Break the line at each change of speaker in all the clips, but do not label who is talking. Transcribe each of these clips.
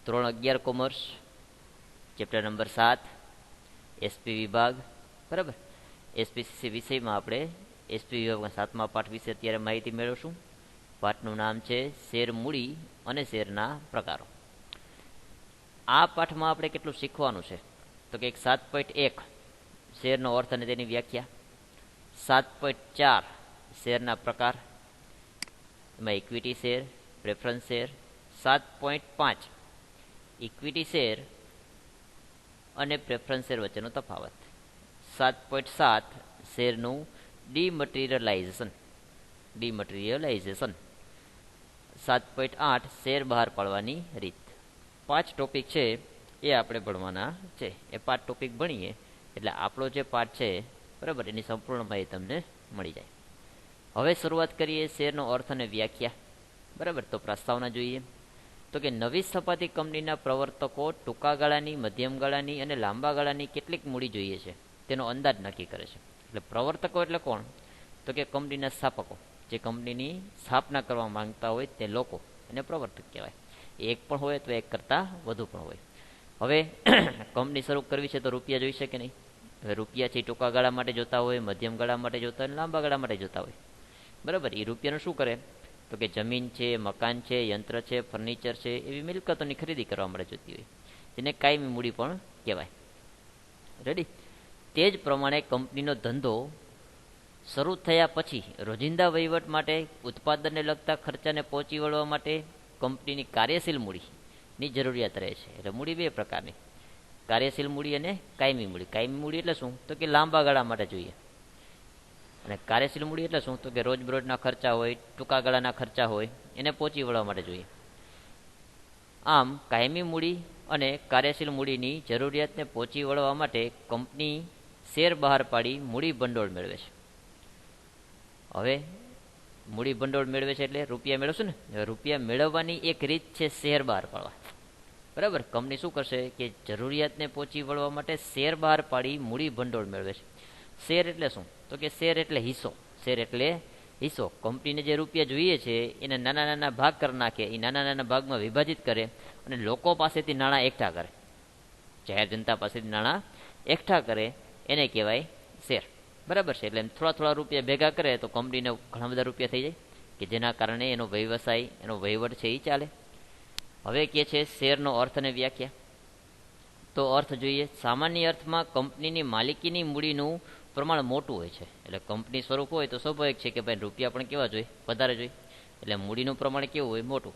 ધોરણ 11 commerce, chapter number 7, SP વિભાગ. બરાબર, એસપીસીસી વિષયમાં આપણે એસપી વિભાગના 7મા પાઠ વિશે અત્યારે માહિતી મેળવશું. પાઠનું નામ છે શેર મૂડી અને શેરના પ્રકારો. આ પાઠમાં આપણે કેટલું શીખવાનું છે તો કે 7.1 શેરનો અર્થ અને તેની વ્યાખ્યા, 7.4 શેરના પ્રકાર, એમાં equity share, preference share, 7.5 equity share અને પ્રેફરન્સ શેર વચ્ચેનો તફાવત, 7.7 શેરનું ડીમટીરિયલાઇઝેશન, 7.8 શેર બહાર પાડવાની રીત. 5 ટોપિક છે એ આપણે ભણવાના છે. એ 5 ટોપિક ભણીએ એટલે આપણો જે પાઠ છે બરાબર એની સંપૂર્ણ માહિતી તમને મળી જાય. હવે શરૂઆત કરીએ શેરનો અર્થ અને વ્યાખ્યા. બરાબર, તો પ્રસ્તાવના જોઈએ તો કે નવી સ્થાપિત કંપનીના પ્રવર્તકો ટૂંકા ગાળાની, મધ્યમ ગાળાની અને લાંબા ગાળાની કેટલીક મૂડી જોઈએ છે તેનો અંદાજ નક્કી કરે છે. એટલે પ્રવર્તકો એટલે કોણ? તો કે કંપનીના સ્થાપકો, જે કંપનીની સ્થાપના કરવા માંગતા હોય તે લોકો, એને પ્રવર્તક કહેવાય. એક પણ હોય તો એક કરતાં વધુ પણ હોય. હવે કંપની શરૂ કરવી છે તો રૂપિયા જોઈશે કે નહીં? હવે રૂપિયા છે ટૂંકા ગાળા માટે જોતા હોય, મધ્યમ ગાળા માટે જોતા હોય, લાંબા ગાળા માટે જોતા હોય. બરાબર, એ રૂપિયાનું શું કરે તો કે જમીન છે, મકાન છે, યંત્ર છે, ફર્નિચર છે, એવી મિલકતોની ખરીદી કરવા માટે જોતી હોય, જેને કાયમી મૂડી પણ કહેવાય. રેડી. તે જ પ્રમાણે કંપનીનો ધંધો શરૂ થયા પછી રોજિંદા વહીવટ માટે, ઉત્પાદનને લગતા ખર્ચાને પહોંચી વળવા માટે કંપનીની કાર્યશીલ મૂડીની જરૂરિયાત રહે છે. એટલે મૂડી બે પ્રકારની, કાર્યશીલ મૂડી અને કાયમી મૂડી. કાયમી મૂડી એટલે શું તો કે લાંબા ગાળા માટે જોઈએ, અને કાર્યશીલ મૂડી એટલે શું તો કે રોજબરોજના ખર્ચા હોય, ટૂંકા ગાળાના ખર્ચા હોય, એને પહોંચી વળવા માટે જોઈએ. આમ કાયમી મૂડી અને કાર્યશીલ મૂડીની જરૂરિયાતને પહોંચી વળવા માટે કંપની શેર બહાર પાડી મૂડી ભંડોળ મેળવે છે. હવે મૂડી ભંડોળ મેળવે છે એટલે રૂપિયા મેળવશું ને. રૂપિયા મેળવવાની એક રીત છે શેર બહાર પાડવા. બરાબર, કંપની શું કરશે કે જરૂરિયાતને પહોંચી વળવા માટે શેર બહાર પાડી મૂડી ભંડોળ મેળવે છે. શેર એટલે શું તો કે શેર એટલે હિસ્સો. શેર એટલે હિસ્સો. કંપનીને જે રૂપિયા જોઈએ છે એને નાના નાના ભાગ કરી નાખે, એ નાના નાના ભાગમાં વિભાજિત કરે અને લોકો પાસેથી નાણાં એકઠા કરે, જાહેર જનતા પાસેથી નાણાં એકઠા કરે, એને કહેવાય શેર. બરાબર છે. એટલે થોડા થોડા રૂપિયા ભેગા કરે તો કંપનીને ઘણા બધા રૂપિયા થઈ જાય, કે જેના કારણે એનો વ્યવસાય, એનો વહીવટ છે એ ચાલે. હવે કે છે શેરનો અર્થ અને વ્યાખ્યા. તો અર્થ જોઈએ. સામાન્ય અર્થમાં કંપનીની માલિકીની મૂડીનું પ્રમાણ મોટું હોય છે. એટલે કંપની સ્વરૂપ હોય તો સ્વાભાવિક છે કે ભાઈ રૂપિયા પણ કેવા જોઈએ? વધારે જોઈએ. એટલે મૂડીનું પ્રમાણ કેવું હોય? મોટું.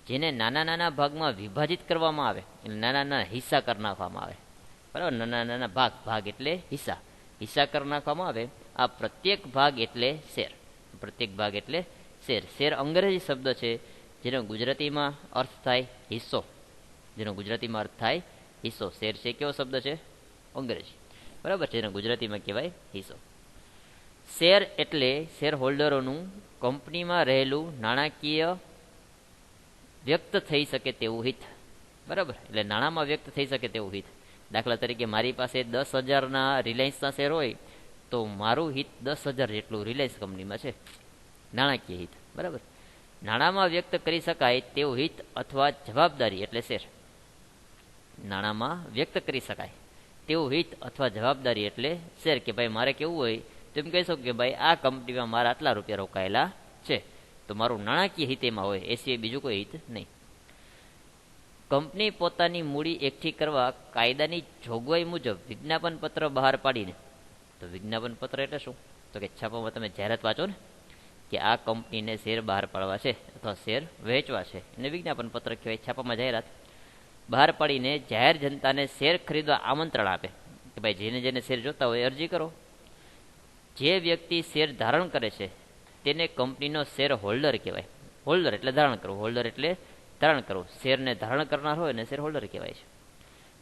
જેને નાના નાના ભાગમાં વિભાજિત કરવામાં આવે, એટલે નાના નાના હિસ્સા કરી નાખવામાં આવે. બરાબર, નાના નાના ભાગ, ભાગ એટલે હિસ્સા, હિસ્સા કરી નાખવામાં આવે. આ પ્રત્યેક ભાગ એટલે શેર. પ્રત્યેક ભાગ એટલે શેર. શેર અંગ્રેજી શબ્દ છે જેનો ગુજરાતીમાં અર્થ થાય હિસ્સો. જેનો ગુજરાતીમાં અર્થ થાય હિસ્સો. શેર છે કેવો શબ્દ છે? અંગ્રેજી. બરાબર છે, જેનો ગુજરાતીમાં કહેવાય હિસ્સો. શેર એટલે શેર હોલ્ડરોનું કંપનીમાં રહેલું નાણાકીય વ્યક્ત થઈ શકે તેવું હિત. બરાબર, એટલે નાણાંમાં વ્યક્ત થઈ શકે તેવું હિત. દાખલા તરીકે મારી પાસે 10,000ના રિલાયન્સના શેર હોય તો મારું હિત 10,000 જેટલું રિલાયન્સ કંપનીમાં છે, નાણાકીય હિત. બરાબર, નાણાંમાં વ્યક્ત કરી શકાય તેવું હિત અથવા જવાબદારી એટલે શેર. નાણાંમાં વ્યક્ત કરી શકાય તેવું હિત અથવા જવાબદારી એટલે શેર. કે ભાઈ મારે કેવું હોય તો એમ કહી શકું કે ભાઈ આ કંપનીમાં મારા આટલા રૂપિયા રોકાયેલા છે, તો મારું નાણાકીય હિત એમાં હોય, એ સિવાય બીજું કોઈ હિત નહીં. કંપની પોતાની મૂડી એકઠી કરવા કાયદાની જોગવાઈ મુજબ વિજ્ઞાપન પત્ર બહાર પાડીને, તો વિજ્ઞાપન પત્ર એટલે શું તો કે છાપામાં તમે જાહેરાત વાંચો ને કે આ કંપનીને શેર બહાર પાડવા છે અથવા શેર વેચવા છે, એને વિજ્ઞાપન પત્ર કહેવાય. છાપામાં જાહેરાત બહાર પાડીને જાહેર જનતાને શેર ખરીદવા આમંત્રણ આપે કે ભાઈ જેને જેને શેર જોતા હોય અરજી કરો. જે વ્યક્તિ શેર ધારણ કરે છે તેને કંપનીનો શેર હોલ્ડર કહેવાય. હોલ્ડર એટલે ધારણ કરવું, હોલ્ડર એટલે ધારણ કરવું. શેરને ધારણ કરનાર હોય ને શેર હોલ્ડર કહેવાય છે.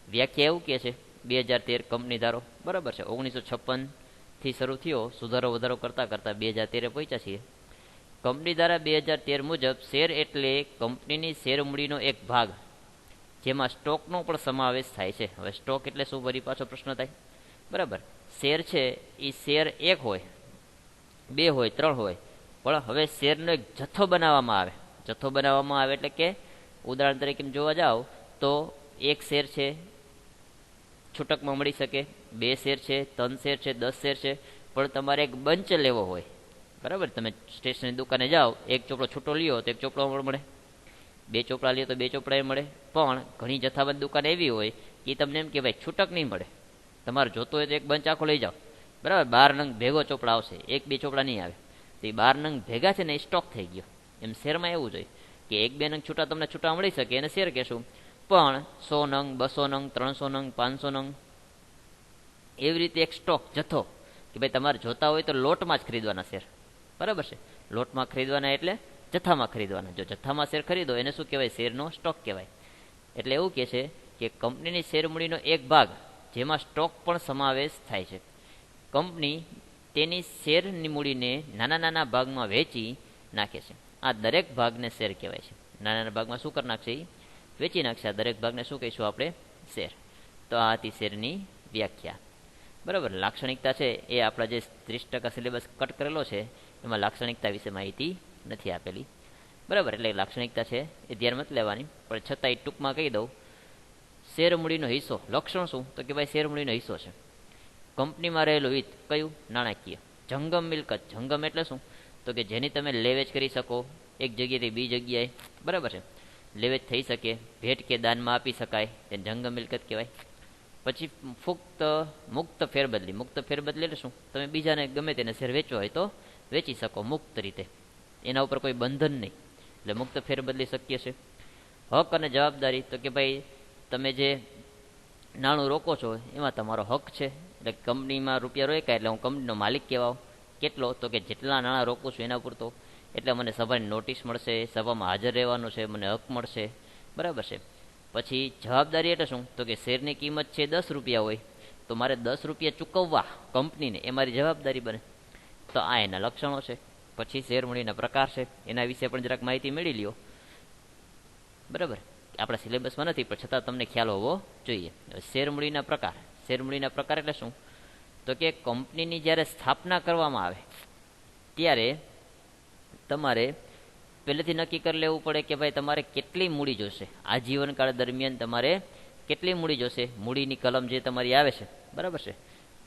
વ્યાખ્યા એવું કહે છે 2013 કંપની ધારો. બરાબર છે, 1956થી શરૂ થયો, સુધારો વધારો કરતાં કરતાં 2013 પહોંચ્યા છીએ. કંપની ધારા 2013 મુજબ શેર એટલે કંપનીની શેર મૂડીનો એક ભાગ જેમાં સ્ટોકનો પણ સમાવેશ થાય છે. હવે સ્ટોક એટલે શું? વળી પાછો પ્રશ્ન થાય. બરાબર, શેર છે એ શેર 1 હોય, 2 હોય, 3 હોય, પણ હવે શેરનો એક જથ્થો બનાવવામાં આવે. જથ્થો બનાવવામાં આવે એટલે કે ઉદાહરણ તરીકે જોવા જાઓ તો એક શેર છે છૂટકમાં મળી શકે, 2 શેર છે, 3 શેર છે, 10 શેર છે. પણ તમારે એક બંચ લેવો હોય, બરાબર, તમે સ્ટેશનરી દુકાને જાઓ, એક ચોપડો છૂટો લ્યો તો એક ચોપડો મળે, 2 ચોપડા લ્યો તો 2 ચોપડા મળે. પણ ઘણી જથ્થાબંધ દુકાન એવી હોય કે તમને એમ કે ભાઈ છૂટક નહીં મળે, તમારે જોતો હોય તો એક બંચ આખો લઈ જાઓ, બરાબર, 12 નંગ ભેગો ચોપડા આવશે, 1-2 ચોપડા નહીં આવે. તો એ 12 નંગ ભેગા છે ને એ સ્ટોક થઈ ગયો. એમ શેરમાં એવું જોઈએ કે 1-2 નંગ છૂટા તમને છૂટા મળી શકે એને શેર કહેશું. પણ 100 નંગ, 200 નંગ, 300 નંગ, 500 નંગ એવી રીતે એક સ્ટોક જથ્થો કે ભાઈ તમારે જોતા હોય તો લોટમાં જ ખરીદવાના શેર, બરાબર છે. લોટમાં ખરીદવાના એટલે જથ્થામાં ખરીદવાના. જો જથ્થામાં શેર ખરીદો એને શું કહેવાય? શેરનો સ્ટોક કહેવાય. એટલે એવું કહે છે કે કંપનીની શેર મૂડીનો એક ભાગ જેમાં સ્ટોક પણ સમાવેશ થાય છે. કંપની તેની શેરની મૂડીને નાના નાના ભાગમાં વેચી નાખે છે. આ દરેક ભાગને શેર કહેવાય છે. નાના નાના ભાગમાં શું કરી નાખશે? વેચી નાખશે. આ દરેક ભાગને શું કહીશું આપણે? શેર. તો આ હતી શેરની વ્યાખ્યા. બરાબર. લાક્ષણિકતા છે એ આપણા જે 30% સિલેબસ કટ કરેલો છે એમાં લાક્ષણિકતા વિશે માહિતી નથી આપેલી, બરાબર. એટલે લાક્ષણિકતા છે એ ધ્યાનમાં જ લેવાની, પણ છતાંય ટૂંકમાં કહી દઉં. શેર મૂડીનો હિસ્સો, લક્ષણ શું? તો કે ભાઈ શેર મૂડીનો હિસ્સો છે. કંપનીમાં રહેલું હિત કયું? નાણાકીય. જંગમ મિલકત, જંગમ એટલે શું? તો કે જેની તમે લેવેચ કરી શકો એક જગ્યાએથી બીજી જગ્યાએ, બરાબર છે. લેવેચ થઈ શકે, ભેટ કે દાનમાં આપી શકાય, તેને જંગમ મિલકત કહેવાય. પછી મુક્ત ફેરબદલી. મુક્ત ફેરબદલી એટલે શું? તમે બીજાને ગમે તેને શેર વેચવો હોય તો વેચી શકો મુક્ત રીતે, એના ઉપર કોઈ બંધન નહીં, એટલે મુક્ત ફેરબદલી શક્ય છે. હક અને જવાબદારી, તો કે ભાઈ તમે જે નાણું રોકો છો એમાં તમારો હક છે. એટલે કંપનીમાં રૂપિયા રોક્યા એટલે હું કંપનીનો માલિક કહેવાઉં. કેટલો? તો કે જેટલા નાણાં રોકું છું એના પૂરતો, એટલે મને સભાની નોટિસ મળશે, સભામાં હાજર રહેવાનું છે, મને હક મળશે, બરાબર છે. પછી જવાબદારી એટલે શું? તો કે શેરની કિંમત છે 10 રૂપિયા હોય તો મારે 10 રૂપિયા ચૂકવવા કંપનીને, એ મારી જવાબદારી બને. તો આ એના લક્ષણો છે. પછી શેર મૂડીના પ્રકાર છે, એના વિશે પણ જરાક માહિતી મેળવી લ્યો, બરાબર. આપણા સિલેબસમાં નથી પણ છતાં તમને ખ્યાલ હોવો જોઈએ. શેર મૂડીના પ્રકાર. શેર મૂડીના પ્રકાર એટલે શું? તો કે કંપનીની જ્યારે સ્થાપના કરવામાં આવે ત્યારે તમારે પહેલેથી નક્કી કરી લેવું પડે કે ભાઈ તમારે કેટલી મૂડી જોશે. આજીવનકાળ દરમિયાન તમારે કેટલી મૂડી જોશે. મૂડીની કલમ જે તમારી આવે છે, બરાબર છે.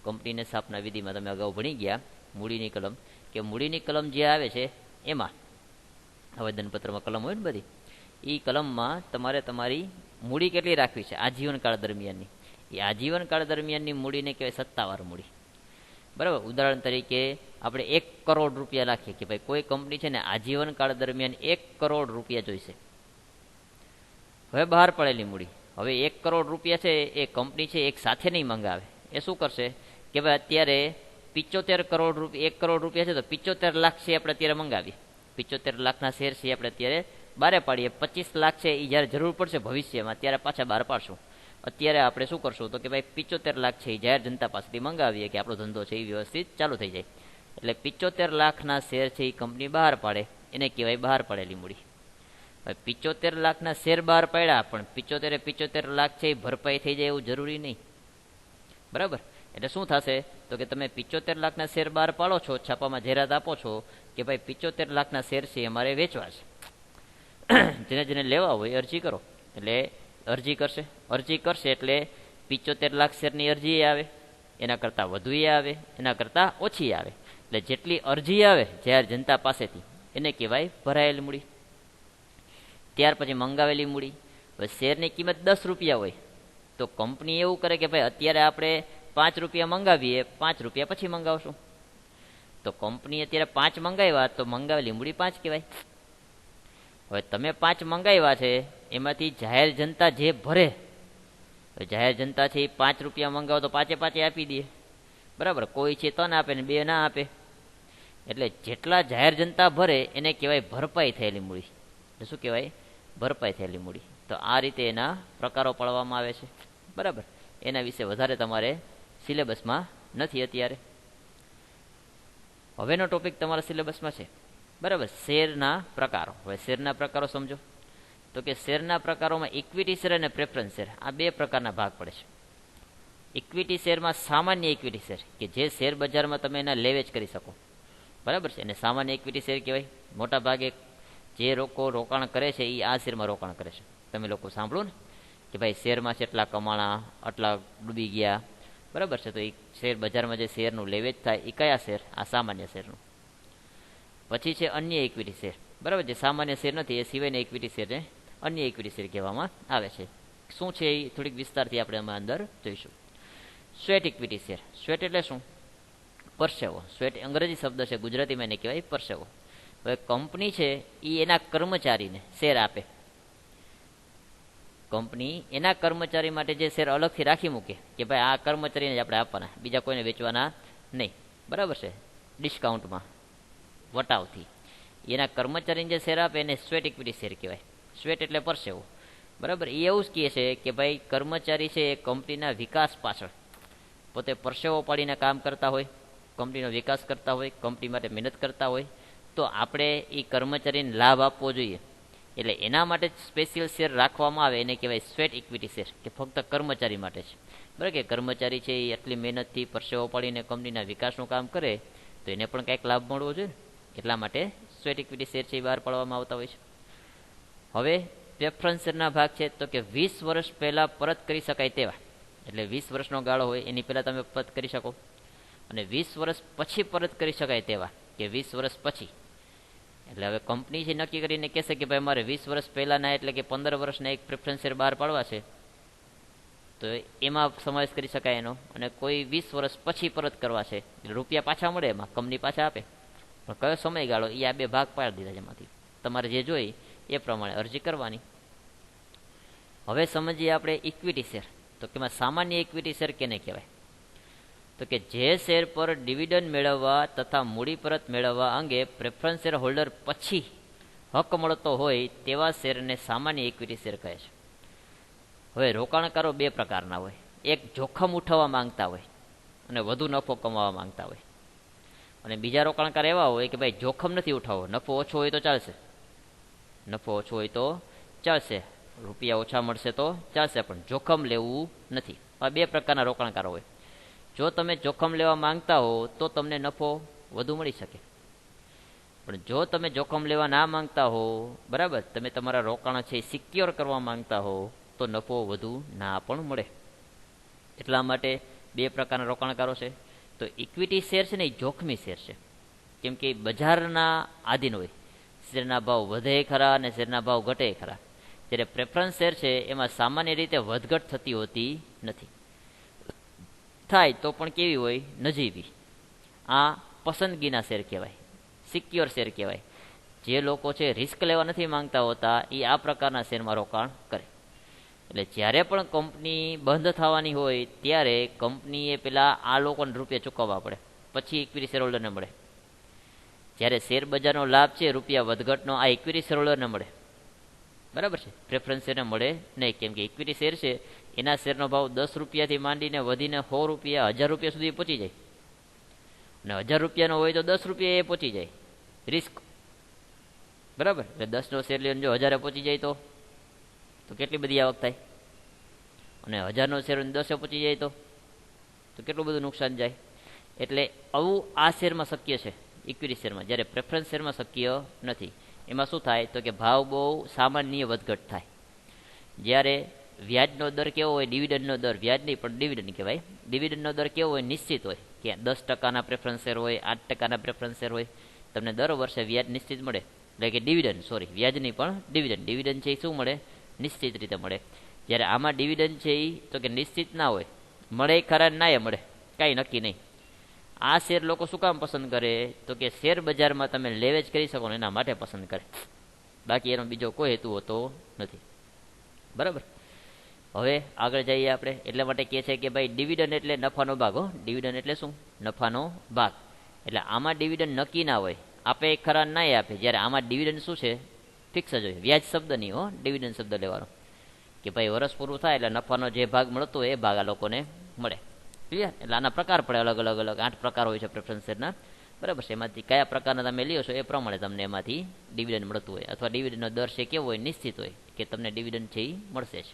કંપનીની સ્થાપના વિધિમાં તમે અગાઉ ભણી ગયા મૂડીની કલમ, કે મૂડીની કલમ જે આવે છે એમાં આવેદનપત્રમાં કલમ હોય ને બધી, એ કલમમાં તમારે તમારી મૂડી કેટલી રાખવી છે આજીવનકાળ દરમિયાનની. એ આજીવનકાળ દરમિયાનની મૂડીને કહેવાય સત્તાવાર મૂડી, બરાબર. ઉદાહરણ તરીકે આપણે 1 કરોડ રૂપિયા રાખીએ કે ભાઈ કોઈ કંપની છે ને આજીવનકાળ દરમિયાન 1 કરોડ રૂપિયા જોઈશે. હવે બહાર પડેલી મૂડી, હવે 1 કરોડ રૂપિયા છે એ કંપની છે એક સાથે નહીં મંગાવે. એ શું કરશે કે ભાઈ અત્યારે 75 કરોડ રૂપિયા, 1 કરોડ રૂપિયા છે તો 75 લાખ છે આપણે અત્યારે મંગાવીએ, 75 લાખના શેર છે આપણે અત્યારે બહાર પાડીએ. 25 લાખ છે એ જ્યારે જરૂર પડશે ભવિષ્યમાં ત્યારે પાછા બહાર પાડશું. અત્યારે આપણે શું કરશું? તો કે ભાઈ 75 લાખ છે એ જાહેર જનતા પાસેથી મંગાવીએ કે આપણો ધંધો છે એ વ્યવસ્થિત ચાલુ થઈ જાય. એટલે 75 લાખના શેર છે એ કંપની બહાર પાડે, એને કહેવાય બહાર પાડેલી મૂડી. હવે 75 લાખના શેર બહાર પાડ્યા, પણ 75 લાખ છે એ ભરપાઈ થઈ જાય એવું જરૂરી નહીં, બરાબર. એટલે શું થશે? તો કે તમે 75 લાખના શેર બહાર પાડો છો, છાપામાં જાહેરાત આપો છો કે ભાઈ 75 લાખના શેર છે અમારે વેચવા છે, જેને જેને લેવા હોય અરજી કરો. એટલે અરજી કરશે એટલે 75 લાખ શેરની અરજી આવે, એના કરતાં વધુ આવે, એના કરતાં ઓછી આવે. એટલે જેટલી અરજી આવે જાહેર જનતા પાસેથી એને કહેવાય ભરાયેલી મૂડી. ત્યાર પછી મંગાવેલી મૂડી. હવે શેરની કિંમત 10 રૂપિયા હોય તો કંપની એવું કરે કે ભાઈ અત્યારે આપણે 5 રૂપિયા મંગાવીએ, 5 રૂપિયા પછી મંગાવશું. તો કંપની અત્યારે 5 મંગાવ્યા તો મંગાવેલી મૂડી 5 કહેવાય. હવે તમે 5 મંગાવ્યા છે એમાંથી જાહેર જનતા જે ભરે, જાહેર જનતા છે એ 5 રૂપિયા મંગાવો તો 5 આપી દે, બરાબર. કોઈ છે 3 આપે ને 2 ના આપે. એટલે જેટલા જાહેર જનતા ભરે એને કહેવાય ભરપાઈ થયેલી મૂડી. એટલે શું કહેવાય? ભરપાઈ થયેલી મૂડી. તો આ રીતે એના પ્રકારો પાડવામાં આવે છે, બરાબર. એના વિશે વધારે તમારે સિલેબસમાં નથી અત્યારે. હવેનો ટોપિક તમારા સિલેબસમાં છે, બરાબર. શેરના પ્રકારો. હવે શેરના પ્રકારો સમજો. તો કે શેરના પ્રકારોમાં ઇક્વિટી શેર અને પ્રેફરન્સ શેર, આ 2 પ્રકારના ભાગ પડે છે. ઇક્વિટી શેરમાં સામાન્ય ઇક્વિટી શેર કે જે શેર બજારમાં તમે એના લેવેચ કરી શકો, બરાબર છે. અને સામાન્ય ઇક્વિટી શેર કહેવાય. મોટા ભાગે જે રોકાણ કરે છે એ આ શેરમાં રોકાણ કરે છે. તમે લોકો સાંભળો ને કે ભાઈ શેરમાં કેટલા કમાણા, આટલા ડૂબી ગયા, બરાબર છે. તો એ શેર બજારમાં જે શેરનું લેવેચ થાય એ કયા શેર? આ સામાન્ય શેરનું. પછી છે અન્ય ઇક્વિટી શેર, બરાબર. જે સામાન્ય શેર નથી એ સિવાયના ઇક્વિટી શેરને અન્ય ઇક્વિટી શેર કહેવામાં આવે છે. શું છે એ થોડીક વિસ્તારથી આપણે આમાં અંદર જોઈશું. Sweat equity share. સ્વેટ એટલે શું? પરસેવો. સ્વેટ અંગ્રેજી શબ્દ છે, ગુજરાતીમાં એને કહેવાય પરસેવો. હવે કંપની છે એ એના કર્મચારીને શેર આપે. કંપની એના કર્મચારી માટે જે શેર અલગથી રાખી મૂકે કે ભાઈ આ કર્મચારીને જ આપણે આપવાના, બીજા કોઈને વેચવાના નહીં, બરાબર છે, ડિસ્કાઉન્ટમાં, વટાવથી. એના કર્મચારીને જે શેર આપે એને સ્વેટ ઇક્વિટી શેર કહેવાય. સ્વેટ એટલે પરસેવો, બરાબર. એ એવું જ કહે છે કે ભાઈ કર્મચારી છે એ કંપનીના વિકાસ પાછળ પોતે પરસેવો પાડીને કામ કરતા હોય, કંપનીનો વિકાસ કરતા હોય, કંપની માટે મહેનત કરતા હોય, તો આપણે એ કર્મચારીને લાભ આપવો જોઈએ. એટલે એના માટે સ્પેશિયલ શેર રાખવામાં આવે, એને કહેવાય સ્વેટ ઇક્વિટી શેર, કે ફક્ત કર્મચારી માટે છે, બરાબર. કે કર્મચારી છે એ આટલી મહેનતથી પરસેવો પાડીને કંપનીના વિકાસનું કામ કરે તો એને પણ કંઈક લાભ મળવો જોઈએ. એટલા માટે સ્વેટ ઇક્વિટી શેર છે એ બહાર પાડવામાં આવતા હોય છે. હવે પ્રેફરન્સ શેરના ભાગ છે તો કે 20 વર્ષ પહેલાં પરત કરી શકાય તેવા, એટલે 20 વર્ષનો ગાળો હોય એની પહેલાં તમે પરત કરી શકો, અને 20 વર્ષ પછી પરત કરી શકાય તેવા, કે 20 વર્ષ પછી. એટલે હવે કંપની છે નક્કી કરીને કહેશે કે ભાઈ મારે 20 વર્ષ પહેલાંના એટલે કે 15 વર્ષના એક પ્રેફરન્સ શેર બહાર પાડવા છે, તો એમાં સમાવેશ કરી શકાય એનો. અને કોઈ 20 વર્ષ પછી પરત કરવા છે, રૂપિયા પાછા મળે, એમાં કંપની પાછા આપે, પણ કયો સમયગાળો એ આ બે ભાગ પાડી દીધા છે. એમાંથી તમારે જે જોઈ એ પ્રમાણે અરજી કરવાની. હવે સમજીએ આપણે ઇક્વિટી શેર. તો કે સામાન્ય ઇક્વિટી શેર કેને કહેવાય? તો કે જે શેર પર ડિવિડન્ડ મેળવવા તથા મૂડી પરત મેળવવા અંગે પ્રેફરન્સ શેર હોલ્ડર પછી હક મળતો હોય તેવા શેરને સામાન્ય ઇક્વિટી શેર કહે છે. હવે રોકાણકારો બે પ્રકારના હોય. એક જોખમ ઉઠાવવા માંગતા હોય અને વધુ નફો કમાવા માંગતા હોય, અને બીજા રોકાણકાર એવા હોય કે ભાઈ જોખમ નથી ઉઠાવવો, નફો ઓછો હોય તો ચાલશે, નફો ઓછો હોય તો ચાલશે, રૂપિયા ઓછા મળશે તો ચાલશે, પણ જોખમ લેવું નથી. આ બે પ્રકારના રોકાણકારો હોય. જો તમે જોખમ લેવા માંગતા હો તો તમને નફો વધુ મળી શકે, પણ જો તમે જોખમ લેવા ના માંગતા હો, બરાબર, તમે તમારા રોકાણ છે સિક્યોર કરવા માંગતા હો, તો નફો વધુ ના પણ મળે. એટલા માટે બે પ્રકારના રોકાણકારો છે. તો ઇક્વિટી શેર છે ને એ જોખમી શેર છે, કેમ કે બજારના આધીન હોય, શેરના ભાવ વધે ખરા અને શેરના ભાવ ઘટે ખરા. જ્યારે પ્રેફરન્સ શેર છે એમાં સામાન્ય રીતે વધઘટ થતી હોતી નથી, થાય તો પણ કેવી હોય? નજીવી. આ પસંદગીના શેર કહેવાય, સિક્યોર શેર કહેવાય. જે લોકો છે રિસ્ક લેવા નથી માંગતા હોતા એ આ પ્રકારના શેરમાં રોકાણ કરે. એટલે જ્યારે પણ કંપની બંધ થવાની હોય ત્યારે કંપનીએ પેલા આ લોકોને રૂપિયા ચૂકવવા પડે, પછી ઇક્વિટી શેર હોલ્ડરને મળે. જ્યારે શેર બજારનો લાભ છે રૂપિયા વધઘટનો, આ ઇક્વિટી શેર હોલ્ડરને મળે, બરાબર છે, પ્રેફરન્સ શેરને મળે નહીં. કેમ કે ઇક્વિટી શેર છે એના શેરનો ભાવ 10 રૂપિયાથી માંડીને વધીને 100 રૂપિયા, 1000 રૂપિયા સુધી પહોંચી જાય, અને 1000 રૂપિયાનો હોય તો 10 રૂપિયા એ પહોંચી જાય, રિસ્ક, બરાબર. એટલે 10નો શેર લઈને જો 1000 પહોંચી જાય તો કેટલી બધી આવક થાય, અને 1000નો શેર 10 પહોંચી જાય તો કેટલું બધું નુકસાન જાય. એટલે આવું આ શેરમાં શક્ય છે, ઇક્વિટી શેરમાં, જ્યારે પ્રેફરન્સ શેરમાં શક્ય નથી. એમાં શું થાય તો કે ભાવ બહુ સામાન્ય વધઘટ થાય. જ્યારે વ્યાજનો દર કેવો હોય? ડિવિડન્ડનો દર, વ્યાજ નહીં પણ ડિવિડન્ડ કહેવાય. ડિવિડન્ડનો દર કેવો હોય? નિશ્ચિત હોય, કે 10%ના પ્રેફરન્સ શેર હોય, 8%ના પ્રેફરન્સ શેર હોય, તમને દર વર્ષે વ્યાજ નિશ્ચિત મળે. એટલે કે ડિવિડન્ડ, સોરી, વ્યાજ નહીં પણ ડિવિડન્ડ. ડિવિડન્ડ છે એ શું મળે? નિશ્ચિત રીતે મળે. જ્યારે આમાં ડિવિડન્ડ છે એ તો કે નિશ્ચિત ના હોય, મળે ખરા ના એ મળે, કાંઈ નક્કી નહીં. આ શેર લોકો શું કામ પસંદ કરે? તો કે શેર બજારમાં તમે લેવેચ કરી શકો ને એના માટે પસંદ કરે, બાકી એનો બીજો કોઈ હેતુ હોતો નથી, બરાબર. હવે આગળ જઈએ આપણે. એટલા માટે કહે છે કે ભાઈ ડિવિડન્ડ એટલે નફાનો ભાગ. હો, ડિવિડન્ડ એટલે શું? નફાનો ભાગ. એટલે આમાં ડિવિડન્ડ નક્કી ના હોય, આપે ખરા ના આપે. જ્યારે આમાં ડિવિડન્ડ શું છે? ફિક્સ જ હોય, વ્યાજ શબ્દ નહીં હો, ડિવિડન્ડ શબ્દ લેવાનો, કે ભાઈ વર્ષ પૂરું થાય એટલે નફાનો જે ભાગ મળતો હોય એ ભાગ આ લોકોને મળે. ક્લિયર? એટલે આના પ્રકાર પડે, અલગ અલગ અલગ 8 પ્રકાર હોય છે પ્રેફરન્સ શેરના, બરાબર છે. એમાંથી કયા પ્રકારના તમે લ્યો છો એ પ્રમાણે તમને એમાંથી ડિવિડન્ડ મળતું હોય, અથવા ડિવિડન્ડનો દર છે કેવો હોય? નિશ્ચિત હોય, કે તમને ડિવિડન્ડ છે એ મળશે જ.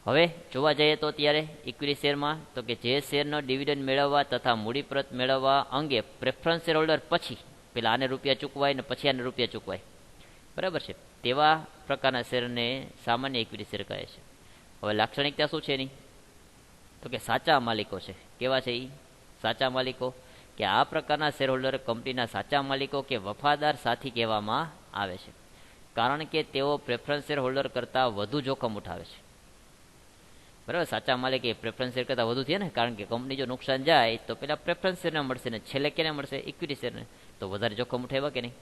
હવે જોવા જઈએ તો ત્યારે ઇક્વિટી શેરમાં તો કે જે શેરનો ડિવિડન્ડ મેળવવા તથા મૂડી પરત મેળવવા અંગે પ્રેફરન્સ શેર હોલ્ડર પછી પેલા આને રૂપિયા ચૂકવાય ને પછી આને રૂપિયા ચૂકવાય, બરાબર છે. તેવા પ્રકારના શેરને સામાન્ય ઇક્વિટી શેર કહે છે. હવે લાક્ષણિકતા શું છે એની? તો કે સાચા માલિકો છે. કેવા છે એ સાચા માલિકો? કે આ પ્રકારના શેર હોલ્ડર કંપનીના સાચા માલિકો કે વફાદાર સાથી કહેવામાં આવે છે, કારણ કે તેઓ પ્રેફરન્સ શેર હોલ્ડર કરતાં વધુ જોખમ ઉઠાવે છે. બરાબર, સાચા માલિક એ પ્રેફરન્સ શેર કરતાં વધુ થયા ને, કારણ કે કંપની જો નુકસાન જાય તો પેલા પ્રેફરન્સ શેરને મળશે ને છેલ્લે કેને મળશે? ઇક્વિટી શેરને. તો વધારે જોખમ ઉઠાવ્યા કે નહીં?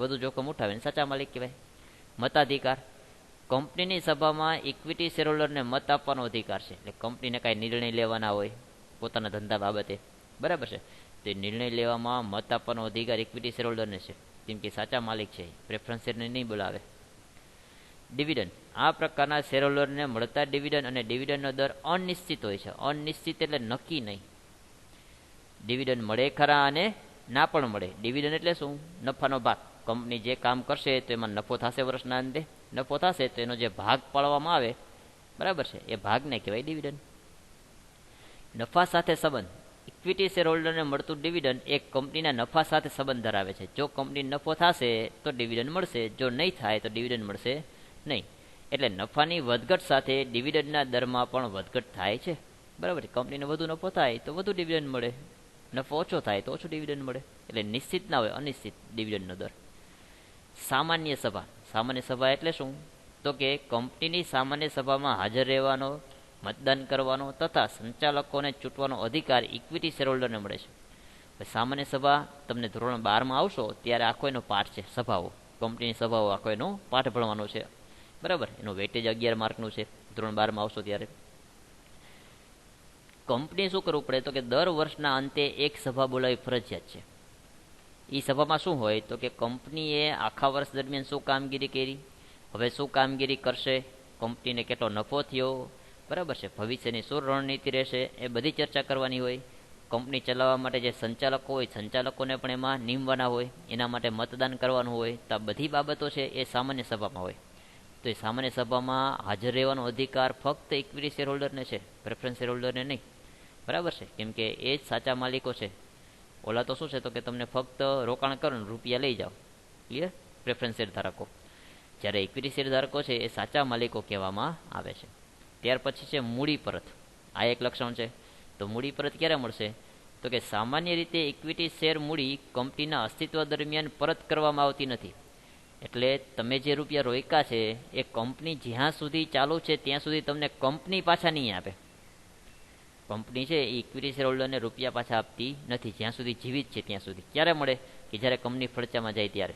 વધુ જોખમ ઉઠાવે ને સાચા માલિક કહેવાય. મતાધિકાર, કંપનીની સભામાં ઇક્વિટી શેરહોલ્ડરને મત આપવાનો અધિકાર છે. એટલે કંપનીને કાંઈ નિર્ણય લેવાના હોય પોતાના ધંધા બાબતે, બરાબર છે, તે નિર્ણય લેવામાં મત આપવાનો અધિકાર ઇક્વિટી શેરહોલ્ડરને છે, કેમ કે સાચા માલિક છે, પ્રેફરન્સ શેરને નહીં બોલાવે. ડિવિડન્ડ, આ પ્રકારના શેરહોલ્ડરને મળતા ડિવિડન્ડ અને ડિવિડન્ડનો દર અનિશ્ચિત હોય છે. અનિશ્ચિત એટલે નક્કી નહીં. ડિવિડન્ડ મળે ખરા અને ના પણ મળે. ડિવિડન્ડ એટલે શું? નફાનો ભાગ. કંપની જે કામ કરશે તો એમાં નફો થશે, વર્ષના અંતે નફો થશે તો એનો જે ભાગ પાડવામાં આવે, બરાબર છે, એ ભાગને કહેવાય ડિવિડન્ડ. નફા સાથે સંબંધ, ઇક્વિટી શેરહોલ્ડરને મળતું ડિવિડન્ડ એક કંપનીના નફા સાથે સંબંધ ધરાવે છે. જો કંપની નફો થશે તો ડિવિડન્ડ મળશે, જો નહીં થાય તો ડિવિડન્ડ મળશે નહીં. એટલે નફાની વધઘટ સાથે ડિવિડન્ડના દરમાં પણ વધઘટ થાય છે, બરાબર. કંપનીને વધુ નફો થાય તો વધુ ડિવિડન્ડ મળે, નફો ઓછો થાય તો ઓછો ડિવિડન્ડ મળે. એટલે નિશ્ચિત ના હોય, અનિશ્ચિત ડિવિડન્ડનો દર. સામાન્ય સભા, સામાન્ય સભા એટલે શું? તો કે કંપનીની સામાન્ય સભામાં હાજર રહેવાનો, મતદાન કરવાનો તથા સંચાલકોને ચૂંટવાનો અધિકાર ઇક્વિટી શેરહોલ્ડરને મળે છે. સામાન્ય સભા તમને ધોરણ 12માં આવશો ત્યારે આખો એનો પાઠ છે, સભાઓ, કંપનીની સભાઓ, આખો એનો પાઠ ભણવાનો છે, બરાબર. એનું વેટેજ 11 માર્કનું છે, ધોરણ 12માં આવશો ત્યારે. કંપની શું કરવું પડે? તો કે દર વર્ષના અંતે એક સભા બોલાવી ફરજિયાત છે. એ સભામાં શું હોય? તો કે કંપનીએ આખા વર્ષ દરમિયાન શું કામગીરી કરી, હવે શું કામગીરી કરશે, કંપનીને કેટલો નફો થયો, બરાબર છે, ભવિષ્યની શું રણનીતિ રહેશે, એ બધી ચર્ચા કરવાની હોય. કંપની ચલાવવા માટે જે સંચાલકો હોય, સંચાલકોને પણ એમાં નીમવાના હોય, એના માટે મતદાન કરવાનું હોય. તો આ બધી બાબતો છે એ સામાન્ય સભામાં હોય. તો એ સામાન્ય સભામાં હાજર રહેવાનો અધિકાર ફક્ત ઇક્વિટી શેરહોલ્ડરને છે, પ્રેફરન્સ શેરહોલ્ડરને નહીં, બરાબર છે, કેમ કે એ જ સાચા માલિકો છે. ઓલા તો શું છે? તો કે તમને ફક્ત રોકાણ કરો ને રૂપિયા લઈ જાઓ, ક્લિયર, પ્રેફરન્સ શેર ધારકો. જ્યારે ઇક્વિટી શેર ધારકો છે એ સાચા માલિકો કહેવામાં આવે છે. ત્યાર પછી છે મૂડી પરત. આ એક લક્ષણ છે. તો મૂડી પરત ક્યારે મળશે? તો કે સામાન્ય રીતે ઇક્વિટી શેર મૂડી કંપનીના અસ્તિત્વ દરમિયાન પરત કરવામાં આવતી નથી. એટલે તમે જે રૂપિયા રોક્યા છે એ કંપની જ્યાં સુધી ચાલુ છે ત્યાં સુધી તમને કંપની પાછા નહીં આપે. કંપની છે એ ઇક્વિટી શેરહોલ્ડરને રૂપિયા પાછા આપતી નથી જ્યાં સુધી જીવિત છે ત્યાં સુધી. ક્યારે મળે? કે જ્યારે કંપની ફડચામાં જાય ત્યારે.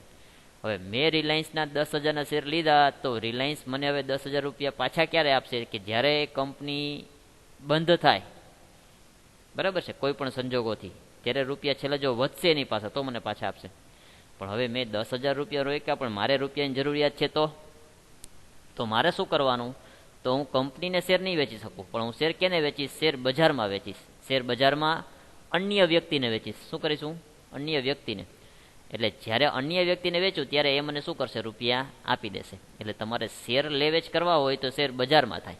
હવે મેં રિલાયન્સના 10,000ના શેર લીધા, તો રિલાયન્સ મને હવે 10,000 રૂપિયા પાછા ક્યારે આપશે? કે જ્યારે કંપની બંધ થાય, બરાબર છે, કોઈ પણ સંજોગોથી, ત્યારે રૂપિયા છેલ્લે જો વધશે એની પાસે તો મને પાછા આપશે. પણ હવે મેં 10,000 રૂપિયા રોક્યા પણ મારે રૂપિયાની જરૂરિયાત છે, તો મારે શું કરવાનું? તો હું કંપનીને શેર નહીં વેચી શકું, પણ હું શેર કેને વેચીશ? શેર બજારમાં વેચીશ. શેર બજારમાં અન્ય વ્યક્તિને વેચીશ. શું કરીશું? અન્ય વ્યક્તિને. એટલે જ્યારે અન્ય વ્યક્તિને વેચું ત્યારે એ મને શું કરશે? રૂપિયા આપી દેશે. એટલે તમારે શેર લે વેચ કરવા હોય તો શેર બજારમાં થાય,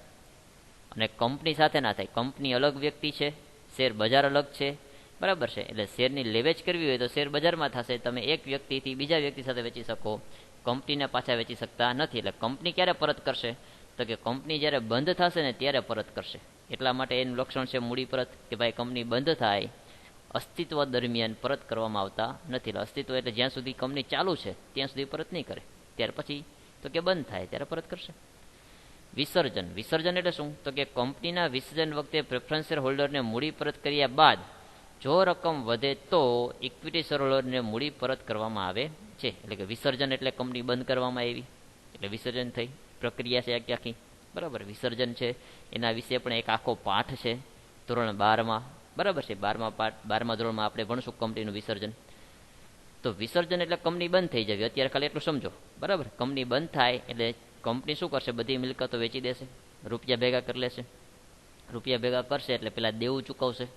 અને કંપની સાથે ના થાય. કંપની અલગ વ્યક્તિ છે, શેર બજાર અલગ છે, બરાબર છે. એટલે શેરની લેવેચ કરવી હોય તો શેર બજારમાં થશે. તમે એક વ્યક્તિથી બીજા વ્યક્તિ સાથે વેચી શકો, કંપનીને પાછા વેચી શકતા નથી. એટલે કંપની ક્યારે પરત કરશે? તો કે કંપની જ્યારે બંધ થશે ને ત્યારે પરત કરશે. એટલા માટે એનું લક્ષણ છે મૂડી પરત, કે ભાઈ કંપની બંધ થાય અસ્તિત્વ દરમિયાન પરત કરવામાં આવતા નથી. એટલે અસ્તિત્વ એટલે જ્યાં સુધી કંપની ચાલુ છે ત્યાં સુધી પરત નહીં કરે, ત્યાર પછી તો કે બંધ થાય ત્યારે પરત કરશે. વિસર્જન, વિસર્જન એટલે શું? તો કે કંપનીના વિસર્જન વખતે પ્રેફરન્સ શેર હોલ્ડરને મૂડી પરત કર્યા બાદ જો રકમ વધે તો ઇક્વિટી શેર હોલ્ડરને મૂડી પરત કરવામાં આવે છે. એટલે કે વિસર્જન એટલે કંપની બંધ કરવામાં આવી, એટલે વિસર્જન થઈ પ્રક્રિયા છે આખી આખી, બરાબર. વિસર્જન છે એના વિશે પણ એક આખો પાઠ છે ધોરણ 12માં, બરાબર છે. 12મા ધોરણમાં આપણે ભણશું કંપનીનું વિસર્જન. તો વિસર્જન એટલે કંપની બંધ થઈ જવી. અત્યારે ખાલી એટલું સમજો, બરાબર. કંપની બંધ થાય એટલે કંપની શું કરશે? બધી મિલકતો વેચી દેશે, રૂપિયા ભેગા કરી લેશે. રૂપિયા ભેગા કરશે એટલે પેલા દેવું ચૂકવશે.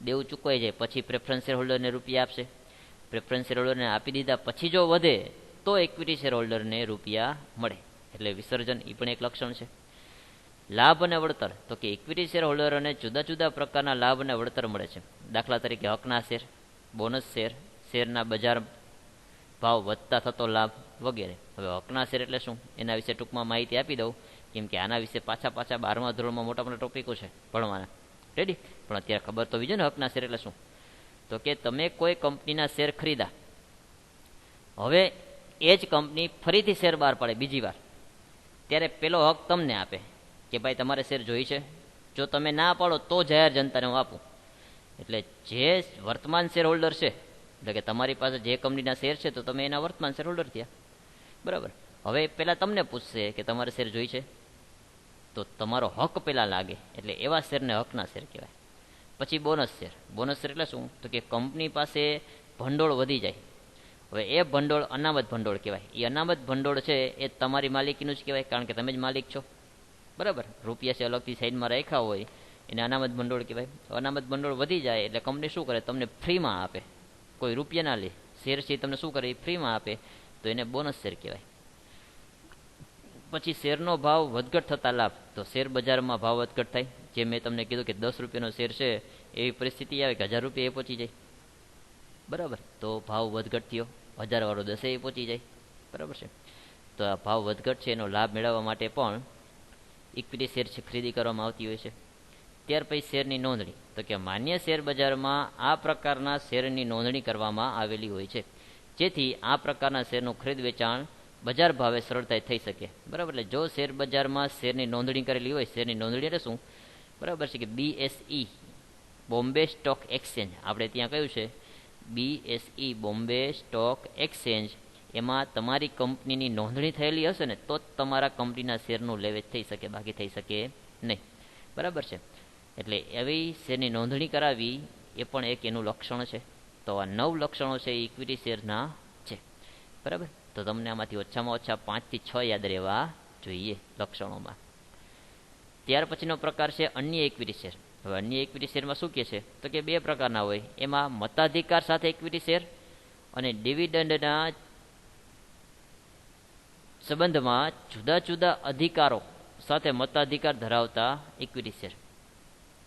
દેવું ચૂકવાઈ જાય પછી પ્રેફરન્સ શેર હોલ્ડરને રૂપિયા આપશે. પ્રેફરન્સ શેર હોલ્ડરને આપી દીધા પછી જો વધે તો ઇક્વિટી શેર હોલ્ડરને રૂપિયા મળે. એટલે વિસર્જન એ પણ એક લક્ષણ છે. લાભ અને વળતર, તો કે ઇક્વિટી શેર હોલ્ડરોને જુદા જુદા પ્રકારના લાભ અને વળતર મળે છે. દાખલા તરીકે હકના શેર, બોનસ શેર, શેરના બજાર ભાવ વધતા થતો લાભ વગેરે. હવે હકના શેર એટલે શું એના વિશે ટૂંકમાં માહિતી આપી દઉં, કેમ કે આના વિશે પાછા 12મા ધોરણમાં મોટા મોટા ટોપિકો છે ભણવાના. રેડી? પણ અત્યારે ખબર તો વિજય ને હકના શેર એટલે શું. તો કે તમે કોઈ કંપનીના શેર ખરીદા, હવે એ જ કંપની ફરીથી શેર બહાર પાડે બીજી વાર, ત્યારે પેલો હક તમને આપે કે ભાઈ તમારે શેર જોઈ છે. જો તમે ના પાડો તો જાહેર જનતાને હું આપું. એટલે જે વર્તમાન શેર હોલ્ડર છે, એટલે કે તમારી પાસે જે કંપનીના શેર છે તો તમે એના વર્તમાન શેર હોલ્ડર થયા. બરાબર. હવે પહેલાં તમને પૂછશે કે તમારે શેર જોઈ છે, તો તમારો હક પહેલાં લાગે, એટલે એવા શેરને હકના શેર કહેવાય. પછી બોનસ શેર. બોનસ શેર એટલે શું? તો કે કંપની પાસે ભંડોળ વધી જાય. હવે એ ભંડોળ અનામત ભંડોળ કહેવાય. એ અનામત ભંડોળ છે એ તમારી માલિકીનું જ કહેવાય, કારણ કે તમે જ માલિક છો. બરાબર. રૂપિયા છે અલગથી સાઈડમાં રાખ્યા હોય એને અનામત ભંડોળ કહેવાય. અનામત ભંડોળ વધી જાય એટલે કંપની શું કરે? તમને ફ્રીમાં આપે, કોઈ રૂપિયા ના લે. શેર છે તમને શું કરે? ફ્રીમાં આપે, તો એને બોનસ શેર કહેવાય. પછી શેરનો ભાવ વધઘટ થતા લાભ. તો શેર બજારમાં ભાવ વધઘટ થાય. જે મેં તમને કીધું કે 10 રૂપિયાનો શેર છે, એવી પરિસ્થિતિ આવે કે 1000 રૂપિયા એ પહોંચી જાય. બરાબર. તો ભાવ વધઘટ થયો, 1000 વાળો 10 એ પહોંચી જાય. બરાબર છે. તો આ ભાવ વધઘટ છે એનો લાભ મેળવવા માટે પણ ઇક્વિટી શેર છે ખરીદી કરવામાં આવતી હોય છે. ત્યાર પછી શેરની નોંધણી. તો કે માન્ય શેર બજારમાં આ પ્રકારના શેરની નોંધણી કરવામાં આવેલી હોય છે, જેથી આ પ્રકારના શેરનું ખરીદ વેચાણ બજાર ભાવે સરળતાથી થઈ શકે. બરાબર. એટલે જો શેર બજારમાં શેરની નોંધણી કરેલી હોય, શેરની નોંધણી એટલે શું? બરાબર છે કે BSE બોમ્બે સ્ટોક એક્સચેન્જ, આપણે ત્યાં કયું છે BSE બોમ્બે સ્ટોક એક્સચેન્જ, એમાં તમારી કંપનીની નોંધણી થયેલી હશે ને તો જ તમારા કંપનીના શેરનું લેવેચ થઈ શકે, બાકી થઈ શકે નહીં. બરાબર છે. એટલે એવી શેરની નોંધણી કરાવી એ પણ એક એનું લક્ષણ છે. તો આ 9 લક્ષણો છે એ ઇક્વિટી શેરના છે. બરાબર. તો તમને આમાંથી ઓછામાં ઓછા 5 થી 6 યાદ રહેવા જોઈએ લક્ષણોમાં. ત્યાર પછીનો પ્રકાર છે અન્ય ઇક્વિટી શેર. હવે અન્ય ઇક્વિટી શેરમાં શું કહે છે? તો કે 2 પ્રકારના હોય. એમાં મતાધિકાર સાથે ઇક્વિટી શેર અને ડિવિડન્ડના સંબંધમાં જુદા જુદા અધિકારો સાથે મતાધિકાર ધરાવતા ઇક્વિટી શેર.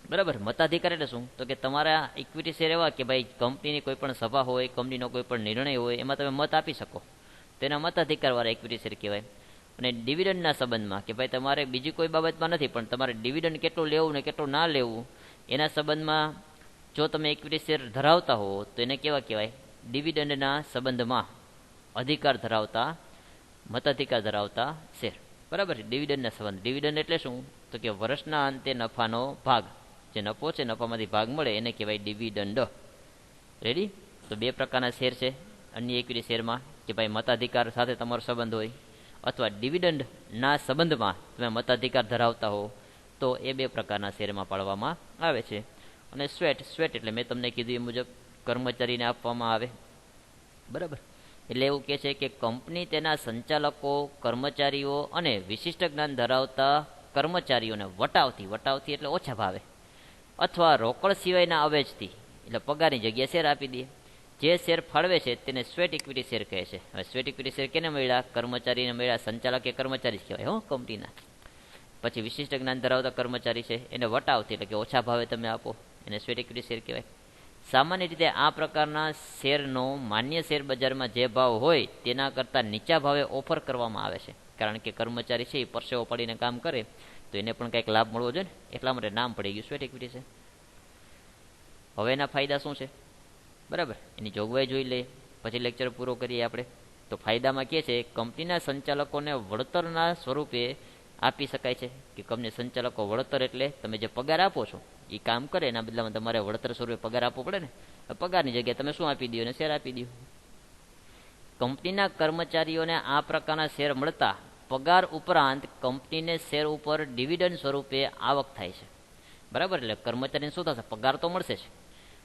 બરાબર. મતાધિકાર એટલે શું? તો કે તમારા ઇક્વિટી શેર એવા કે ભાઈ કંપનીની કોઈ પણ સભા હોય, કંપનીનો કોઈ પણ નિર્ણય હોય, એમાં તમે મત આપી શકો, તેના મતાધિકારવાળા ઇક્વિટી શેર કહેવાય. અને ડિવિડન્ડના સંબંધમાં કે ભાઈ તમારે બીજી કોઈ બાબતમાં નથી, પણ તમારે ડિવિડન્ડ કેટલું લેવું ને કેટલું ના લેવું એના સંબંધમાં જો તમે ઇક્વિટી શેર ધરાવતા હો તો એને કેવા કહેવાય? ડિવિડન્ડના સંબંધમાં અધિકાર ધરાવતા, મતાધિકાર ધરાવતા શેર. બરાબર. ડિવિડન્ડના સંબંધ. ડિવિડન્ડ એટલે શું? તો કે વર્ષના અંતે નફાનો ભાગ, જે નફો છે નફામાંથી ભાગ મળે એને કહેવાય ડિવિડન્ડ. રેડી? તો 2 પ્રકારના શેર છે અન્ય ઇક્વિટી શેરમાં, કે ભાઈ મતાધિકાર સાથે તમારો સંબંધ હોય અથવા ડિવિડન્ડના સંબંધમાં તમે મતાધિકાર ધરાવતા હો, તો એ 2 પ્રકારના શેરમાં પાડવામાં આવે છે. અને સ્વેટ એટલે મેં તમને કીધું એ મુજબ કર્મચારીને આપવામાં આવે. બરાબર. એટલે એવું કહે છે કે કંપની તેના સંચાલકો, કર્મચારીઓ અને વિશિષ્ટ જ્ઞાન ધરાવતા કર્મચારીઓને વટાવથી એટલે ઓછા ભાવે અથવા રોકડ સિવાયના અવેજથી, એટલે પગારની જગ્યાએ શેર આપી દે. જે શેર ફાળવે છે તેને સ્વેટ ઇક્વિટી શેર કહે છે. હવે સ્વેટ ઇક્વિટી શેર કેને મળ્યા? કર્મચારીને મળ્યા. સંચાલક એ કર્મચારી જ કહેવાય કંપનીના. પછી વિશિષ્ટ જ્ઞાન ધરાવતા કર્મચારી છે એને વટાવથી એટલે કે ઓછા ભાવે તમે આપો, એને સ્વેટ ઇક્વિટી શેર કહેવાય. સામાન્ય રીતે આ પ્રકારના શેરનો માન્ય શેર બજારમાં જે ભાવ હોય તેના કરતાં નીચા ભાવે ઓફર કરવામાં આવે છે, કારણ કે કર્મચારી છે એ પરસેવો પડીને કામ કરે તો એને પણ કંઈક લાભ મળવો જોઈએ ને, એટલા માટે નામ પડી ગયું સ્વેટ ઇક્વિટી શેર. હવે એના ફાયદા શું છે? બરાબર. એની જોગવાઈ જોઈ લઈએ, પછી લેક્ચર પૂરો કરીએ આપણે. તો ફાયદામાં કહે છે કંપનીના સંચાલકોને વળતરના સ્વરૂપે આપી શકાય છે. કે કંપની સંચાલકો વળતર એટલે તમે જે પગાર આપો છો એ કામ કરે એના બદલામાં તમારે વળતર સ્વરૂપે પગાર આપવો પડે ને. પગારની જગ્યાએ તમે શું આપી દો? અને શેર આપી દો. કંપનીના કર્મચારીઓને આ પ્રકારના શેર મળતા પગાર ઉપરાંત કંપનીને શેર ઉપર ડિવિડન્ડ સ્વરૂપે આવક થાય છે. બરાબર. એટલે કર્મચારીને શું થશે? પગાર તો મળશે જ,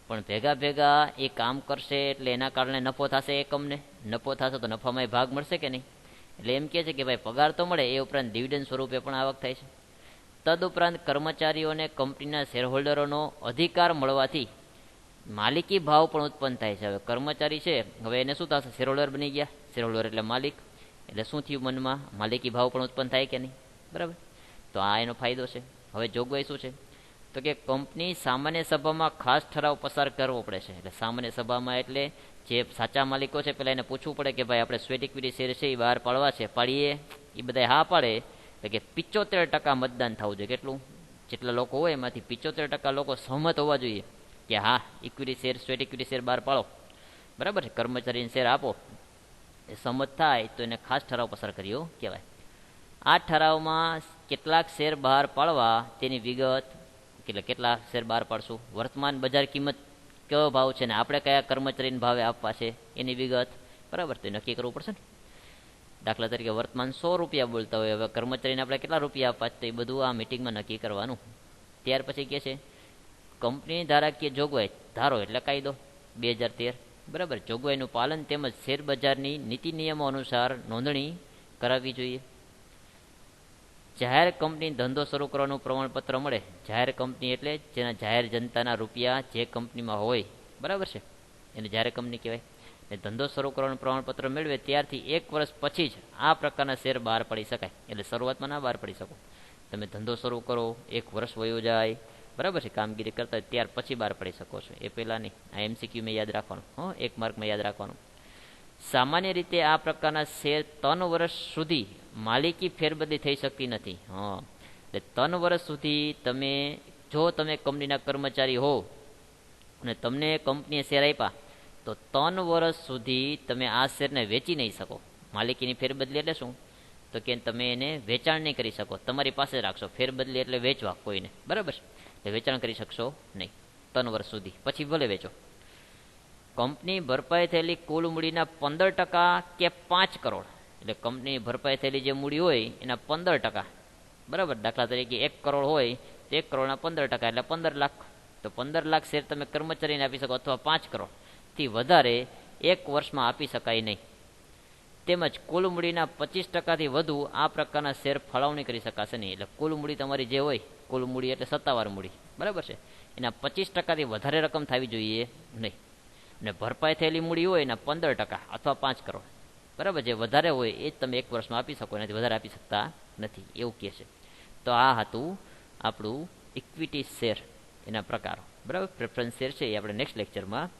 પણ ભેગા એ કામ કરશે એટલે એના કારણે નફો થશે. એકમને નફો થશે તો નફામાં ભાગ મળશે કે નહીં? એટલે એમ કહે છે કે ભાઈ પગાર તો મળે, એ ઉપરાંત ડિવિડન્ડ સ્વરૂપે પણ આવક થાય છે. તદુપરાંત કર્મચારીઓને કંપનીના શેરહોલ્ડરોનો અધિકાર મળવાથી માલિકી ભાવ પણ ઉત્પન્ન થાય છે. હવે કર્મચારી છે, હવે એને શું થશે? શેરહોલ્ડર બની ગયા. શેરહોલ્ડર એટલે માલિક, એટલે શું થયું? મનમાં માલિકી ભાવ પણ ઉત્પન્ન થાય કે નહીં? બરાબર. તો આ એનો ફાયદો છે. હવે જોગવાઈ શું છે? તો કે કંપની સામાન્ય સભામાં ખાસ ઠરાવ પસાર કરવો પડે છે. એટલે સામાન્ય સભામાં એટલે જે સાચા માલિકો છે પહેલાં એને પૂછવું પડે કે ભાઈ આપણે સ્વેટ ઇક્વિટી શેર છે એ બહાર પાડવા છે, પાડીએ? એ બધા હા પાડે એટલે કે 75% મતદાન થવું જોઈએ. કેટલું? જેટલા લોકો હોય એમાંથી 75% લોકો સહમત હોવા જોઈએ કે હા equity share, sweat equity share બહાર પાડો, બરાબર છે, કર્મચારીને શેર આપો. એ સંમત થાય તો એને ખાસ ઠરાવ પસાર કર્યો કહેવાય. આ ઠરાવમાં કેટલાક શેર બહાર પાડવા તેની વિગત, એટલે કેટલા શેર બહાર પાડશું, વર્તમાન બજાર કિંમત કયો ભાવ છે ને આપણે કયા કર્મચારીને ભાવે આપવા છે એની વિગત, બરાબર, તો નક્કી કરવું પડશે ને. દાખલા તરીકે વર્તમાન 100 રૂપિયા બોલતા હોય, હવે કર્મચારીને આપણે કેટલા રૂપિયા આપવા, તો એ બધું આ મિટિંગમાં નક્કી કરવાનું. ત્યાર પછી કહે છે કંપની ધારાકીય જોગવાઈ, ધારો એટલે કાયદો 2013, બરાબર, જોગવાઈનું પાલન તેમજ શેરબજારની નીતિ નિયમો અનુસાર નોંધણી કરાવવી જોઈએ. જાહેર કંપની ધંધો શરૂ કરવાનું પ્રમાણપત્ર મળે. જાહેર કંપની એટલે જેના જાહેર જનતાના રૂપિયા જે કંપનીમાં હોય, બરાબર છે, એને જાહેર કંપની કહેવાય. ને ધંધો શરૂ કરવાનું પ્રમાણપત્ર મેળવે ત્યારથી 1 વર્ષ પછી જ આ પ્રકારના શેર બહાર પાડી શકાય. એટલે શરૂઆતમાં ના બહાર પાડી શકો. તમે ધંધો શરૂ કરો, 1 વર્ષ વયો જાય, બરાબર છે, કામગીરી કરતા હોય ત્યાર પછી બહાર પાડી શકો છો, એ પહેલાં નહીં. આ MCQ મેં યાદ રાખવાનું, 1 માર્કમાં યાદ રાખવાનું. સામાન્ય રીતે આ પ્રકારના શેર 3 વર્ષ સુધી માલિકી ફેરબદલી થઈ શકતી નથી. એટલે 3 વર્ષ સુધી જો તમે કંપનીના કર્મચારી હો અને તમને કંપનીએ શેર આપ્યા તો 3 વર્ષ સુધી તમે આ શેરને વેચી નહીં શકો. માલિકીની ફેરબદલી એટલે શું? તો કે તમે એને વેચાણ નહીં કરી શકો, તમારી પાસે રાખશો. ફેરબદલી એટલે વેચવા કોઈને, બરાબર, એટલે વેચાણ કરી શકશો નહીં 3 વર્ષ સુધી, પછી ભલે વેચો. કંપની ભરપાઈ થયેલી કુલ મૂડીના 15% કે 5 કરોડ, એટલે કંપની ભરપાઈ થયેલી જે મૂડી હોય એના 15%, બરાબર. દાખલા તરીકે 1 કરોડ હોય તો 1 કરોડના 15% એટલે 15 લાખ. તો 15 લાખ શેર તમે કર્મચારીને આપી શકો, અથવા 5 કરોડથી વધારે 1 વર્ષમાં આપી શકાય નહીં. તેમજ કુલ મૂડીના 25%થી વધુ આ પ્રકારના શેર ફાળવણી કરી શકાશે નહીં. એટલે કુલ મૂડી તમારી જે હોય, કુલ મૂડી એટલે સત્તાવાર મૂડી, બરાબર છે, એના 25%થી વધારે રકમ થવી જોઈએ નહીં. અને ભરપાઈ થયેલી મૂડી હોય એના 15% અથવા 5 કરોડ, બરાબર, જે વધારે હોય એ જ તમે 1 વર્ષમાં આપી શકો, એનાથી વધારે આપી શકતા નથી, એવું કહે છે. તો આ હતું આપણું ઇક્વિટી શેર, એના પ્રકારો, બરાબર. પ્રેફરન્સ શેર છે એ આપણે નેક્સ્ટ લેક્ચરમાં